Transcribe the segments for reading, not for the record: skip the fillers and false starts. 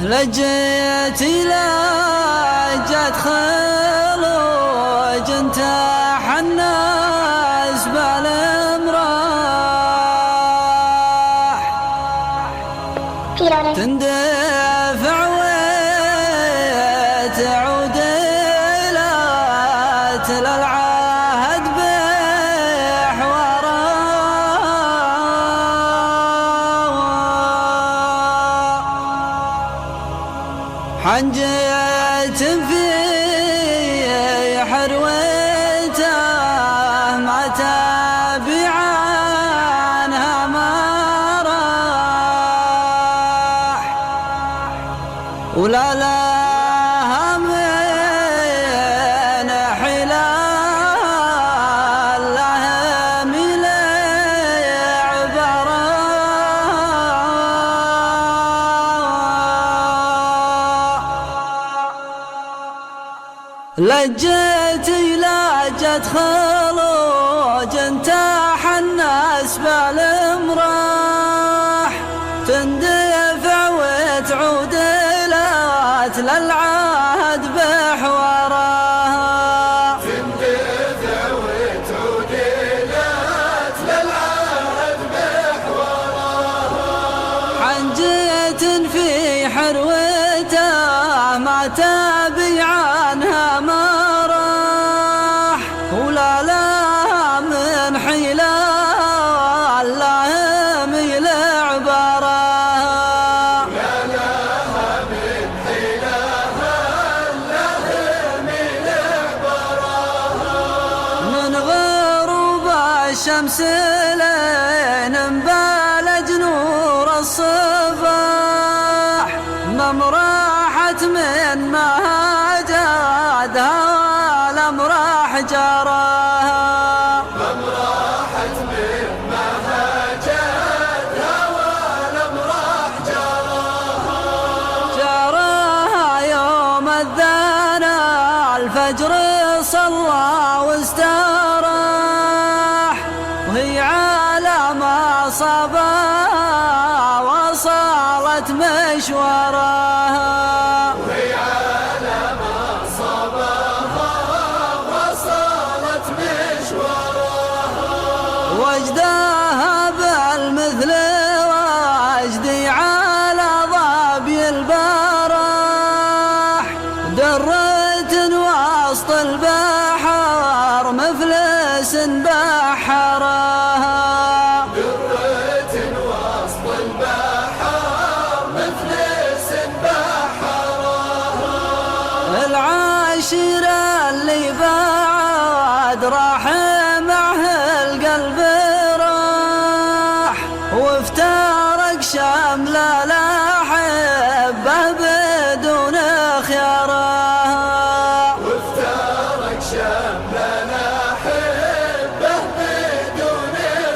لجيت لجت خلوج انتاح الناس بالمراح تندفع وتعود إلى العهد بحواره حنجت في حروته ما تابع عنها ما راح ولا لها من حلال لها من عبره لجت خلوج انتاح الناس بالمراح تندفع وتعود إلات للعهد بحواره تندفع وتعود إلات للعهد بحواره حنجة في حروته ما تابي عنها ما راح ولا لها من حيلة لها من عبره لا لها من حيلة لها من عبره من غروب الشمس لين انبلج نور الصباح ممراحة من مهاجدها الأمراح جراها ممراحة من مهاجدها والأمراح جراها يوم الذنا الفجر صلى واستراح وهي على ما صباها وصلت مشوارها وهي على ما صباها وصلت مشوارها وجدها بالمثل وجدي على ظبي البراح درة وسط البحر مفلس بحرها درة وسط البحر مفلس بحرها العاشرة اللي بعد راح معه القلب راح وافترق شمل الأحبة بدون خيارها وافترق شمل الأحبة بدون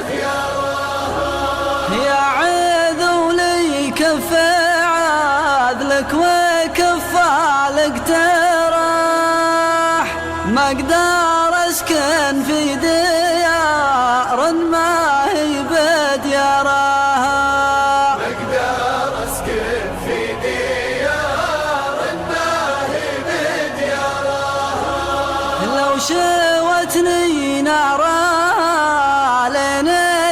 خيارها يا عذولي كف عذلك وكفالك تراح ما اقدر اسكن في ديار ما هي بديارها أقدر أسكن في ديار ما هي بديارها لو شوتني نارها لين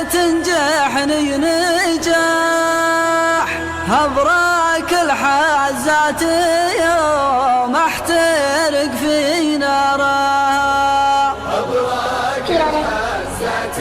تنجحني نجاح هبراك الحزات يوم احترق في نارها أبراك الحزات